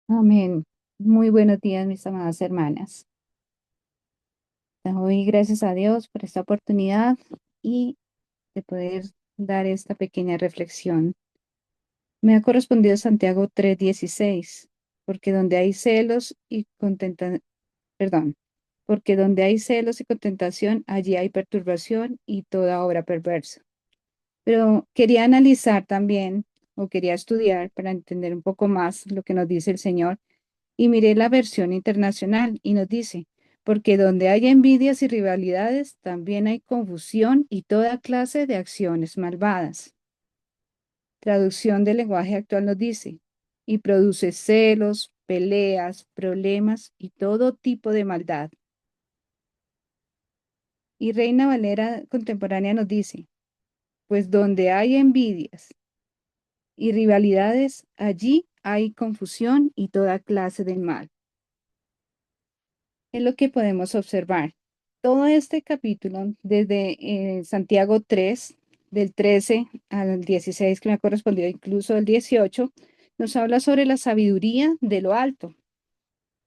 Amén. Muy buenos días, mis amadas hermanas. Hoy, gracias a Dios por esta oportunidad y de poder dar esta pequeña reflexión. Me ha correspondido Santiago 3:16, porque donde hay celos y perdón, porque donde hay celos y contentación, allí hay perturbación y toda obra perversa. Pero quería analizar también, o quería estudiar para entender un poco más lo que nos dice el Señor. Y miré la versión internacional y nos dice, porque donde hay envidias y rivalidades, también hay confusión y toda clase de acciones malvadas. Traducción del lenguaje actual nos dice, y produce celos, peleas, problemas y todo tipo de maldad. Y Reina Valera contemporánea nos dice, pues donde hay envidias y rivalidades, allí hay confusión y toda clase de mal. Es lo que podemos observar. Todo este capítulo, desde Santiago 3, del 13 al 16, que me ha correspondido incluso el 18, nos habla sobre la sabiduría de lo alto.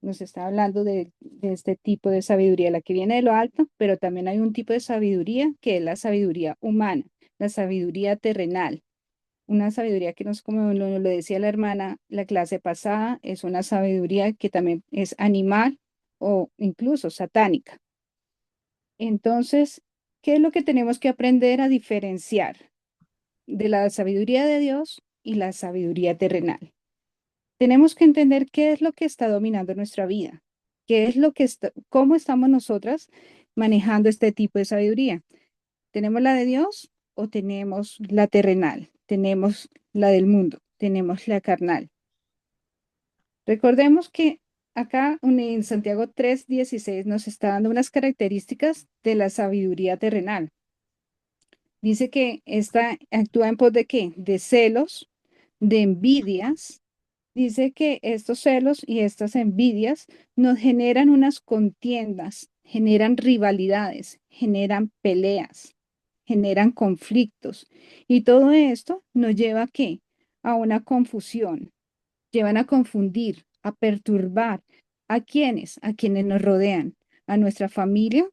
Nos está hablando de este tipo de sabiduría, la que viene de lo alto, pero también hay un tipo de sabiduría que es la sabiduría humana, la sabiduría terrenal. Una sabiduría que nos, como lo decía la hermana, la clase pasada, es una sabiduría que también es animal o incluso satánica. Entonces, ¿qué es lo que tenemos que aprender a diferenciar de la sabiduría de Dios y la sabiduría terrenal? Tenemos que entender qué es lo que está dominando nuestra vida, qué es lo que está, cómo estamos nosotras manejando este tipo de sabiduría. ¿Tenemos la de Dios o tenemos la terrenal? Tenemos la del mundo, tenemos la carnal. Recordemos que acá en Santiago 3:16 nos está dando unas características de la sabiduría terrenal. Dice que esta actúa en pos de qué? De celos, de envidias. Dice que estos celos y estas envidias nos generan unas contiendas, generan rivalidades, generan peleas, generan conflictos. Y todo esto nos lleva a qué? A una confusión. Llevan a confundir, a perturbar. ¿A quiénes? A quienes nos rodean, a nuestra familia,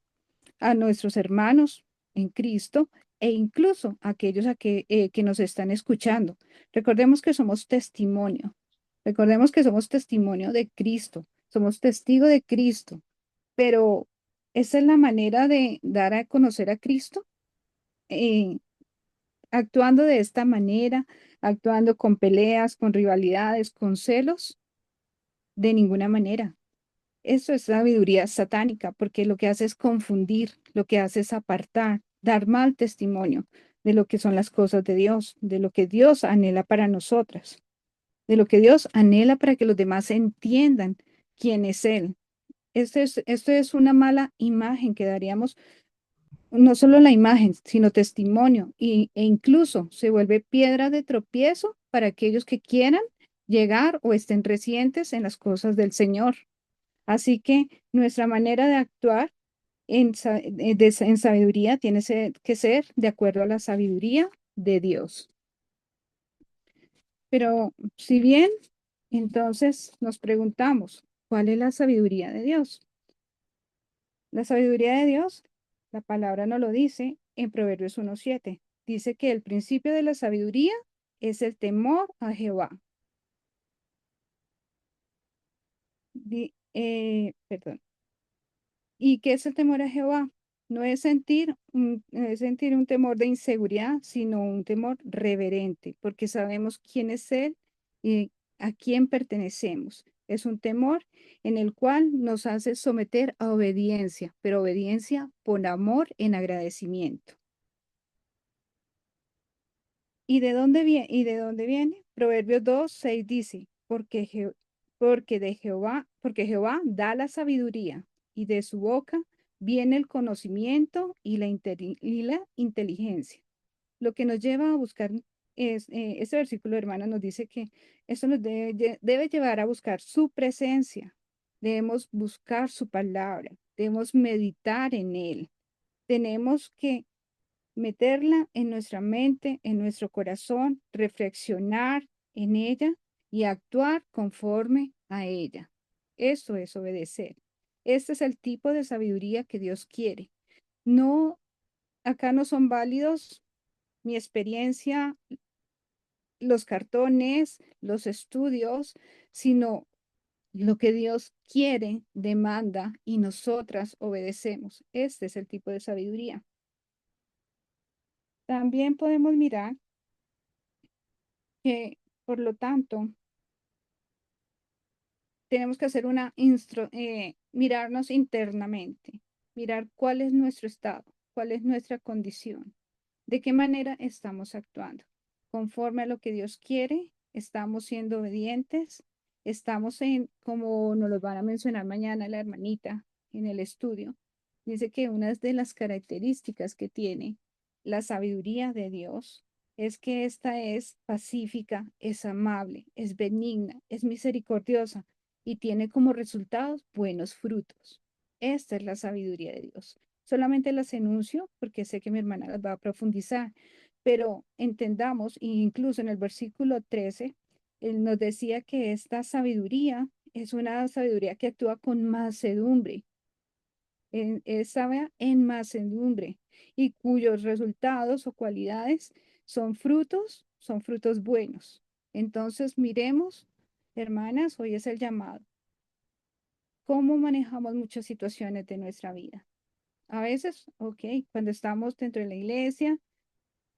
a nuestros hermanos en Cristo e incluso a aquellos que nos están escuchando. Recordemos que somos testimonio. Recordemos que somos testimonio de Cristo. Somos testigo de Cristo. Pero esa es la manera de dar a conocer a Cristo, eh, actuando de esta manera, actuando con peleas, con rivalidades, con celos, de ninguna manera. Eso es sabiduría satánica, porque lo que hace es confundir, lo que hace es apartar, dar mal testimonio de lo que son las cosas de Dios, de lo que Dios anhela para nosotras, de lo que Dios anhela para que los demás entiendan quién es Él. Esto es una mala imagen que daríamos, no solo la imagen, sino testimonio, e incluso se vuelve piedra de tropiezo para aquellos que quieran llegar o estén recientes en las cosas del Señor. Así que nuestra manera de actuar en sabiduría tiene que ser de acuerdo a la sabiduría de Dios. Pero si bien, entonces nos preguntamos, ¿cuál es la sabiduría de Dios? La sabiduría de Dios, la palabra nos lo dice en Proverbios 1:7. Dice que el principio de la sabiduría es el temor a Jehová. Perdón. ¿Y qué es el temor a Jehová? No es sentir un temor de inseguridad, sino un temor reverente, porque sabemos quién es Él y a quién pertenecemos. Es un temor en el cual nos hace someter a obediencia, pero obediencia por amor en agradecimiento. ¿Y de dónde viene? Proverbios 2:6 dice, porque Jehová da la sabiduría y de su boca viene el conocimiento y y la inteligencia. Lo que nos lleva a buscar este versículo, hermana, nos dice que eso nos debe llevar a buscar su presencia. Debemos buscar su palabra, debemos meditar en él. Tenemos que meterla en nuestra mente, en nuestro corazón, reflexionar en ella y actuar conforme a ella. Eso es obedecer. Este es el tipo de sabiduría que Dios quiere. No, acá no son válidos mi experiencia, los cartones, los estudios, sino lo que Dios quiere, demanda y nosotras obedecemos. Este es el tipo de sabiduría. También podemos mirar que, por lo tanto, tenemos que hacer mirarnos internamente, mirar cuál es nuestro estado, cuál es nuestra condición, de qué manera estamos actuando. Conforme a lo que Dios quiere, estamos siendo obedientes, estamos en, como nos lo van a mencionar mañana la hermanita en el estudio, dice que una de las características que tiene la sabiduría de Dios es que esta es pacífica, es amable, es benigna, es misericordiosa y tiene como resultados buenos frutos. Esta es la sabiduría de Dios. Solamente las enuncio porque sé que mi hermana las va a profundizar, pero entendamos, e incluso en el versículo 13, él nos decía que esta sabiduría es una sabiduría que actúa con mansedumbre, es sabia en mansedumbre y cuyos resultados o cualidades son frutos buenos. Entonces, miremos, hermanas, hoy es el llamado. ¿Cómo manejamos muchas situaciones de nuestra vida? A veces, ok, cuando estamos dentro de la iglesia,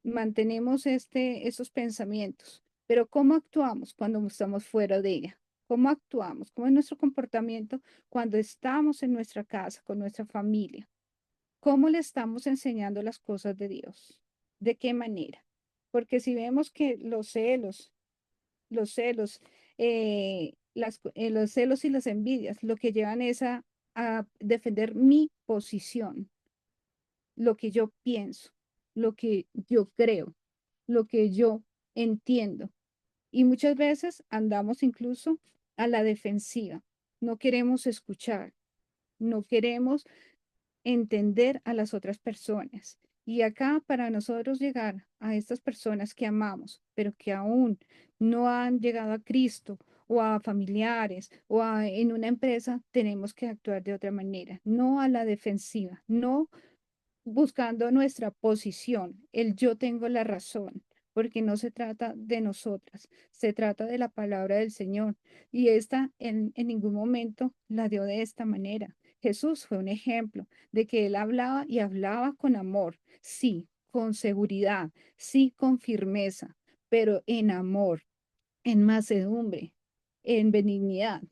mantenemos esos pensamientos, pero ¿cómo actuamos cuando estamos fuera de ella? ¿Cómo actuamos? ¿Cómo es nuestro comportamiento cuando estamos en nuestra casa, con nuestra familia? ¿Cómo le estamos enseñando las cosas de Dios? ¿De qué manera? Porque si vemos que los celos, los celos y las envidias, lo que llevan es a defender mi posición, lo que yo pienso, lo que yo creo, lo que yo entiendo. Y muchas veces andamos incluso a la defensiva. No queremos escuchar, no queremos entender a las otras personas. Y acá para nosotros llegar a estas personas que amamos, pero que aún no han llegado a Cristo o a familiares en una empresa, tenemos que actuar de otra manera, no a la defensiva, no buscando nuestra posición, el yo tengo la razón, porque no se trata de nosotras, se trata de la palabra del Señor. Y esta en ningún momento la dio de esta manera. Jesús fue un ejemplo de que él hablaba y hablaba con amor, sí, con seguridad, sí, con firmeza, pero en amor, en mansedumbre, en benignidad.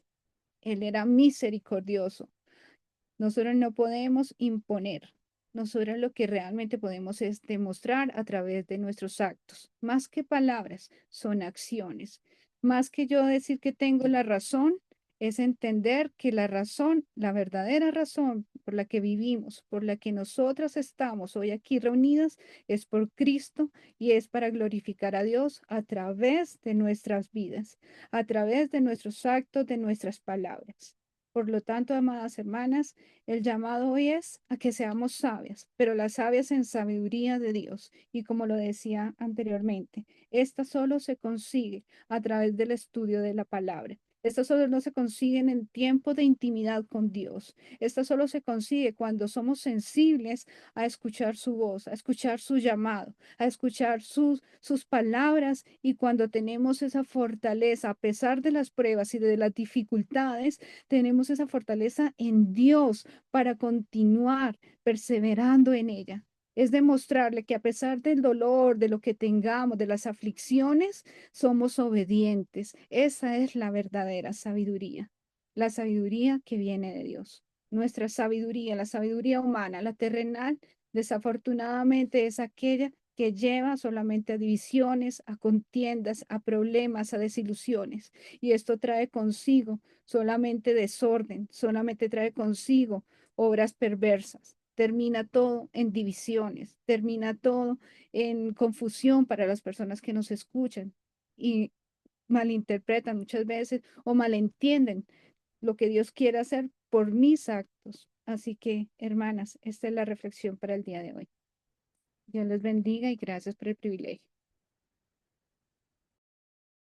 Él era misericordioso. Nosotros no podemos imponer. Nosotros lo que realmente podemos es demostrar a través de nuestros actos. Más que palabras, son acciones. Más que yo decir que tengo la razón, es entender que la razón, la verdadera razón por la que vivimos, por la que nosotras estamos hoy aquí reunidas, es por Cristo y es para glorificar a Dios a través de nuestras vidas, a través de nuestros actos, de nuestras palabras. Por lo tanto, amadas hermanas, el llamado hoy es a que seamos sabias, pero las sabias en sabiduría de Dios. Y como lo decía anteriormente, esta solo se consigue a través del estudio de la palabra. Estas solo no se consiguen en tiempo de intimidad con Dios. Esta solo se consigue cuando somos sensibles a escuchar su voz, a escuchar su llamado, a escuchar sus palabras y cuando tenemos esa fortaleza, a pesar de las pruebas y de las dificultades, tenemos esa fortaleza en Dios para continuar perseverando en ella. Es demostrarle que a pesar del dolor, de lo que tengamos, de las aflicciones, somos obedientes. Esa es la verdadera sabiduría, la sabiduría que viene de Dios. Nuestra sabiduría, la sabiduría humana, la terrenal, desafortunadamente es aquella que lleva solamente a divisiones, a contiendas, a problemas, a desilusiones. Y esto trae consigo solamente desorden, solamente trae consigo obras perversas. Termina todo en divisiones, termina todo en confusión para las personas que nos escuchan y malinterpretan muchas veces o malentienden lo que Dios quiere hacer por mis actos. Así que, hermanas, esta es la reflexión para el día de hoy. Dios les bendiga y gracias por el privilegio.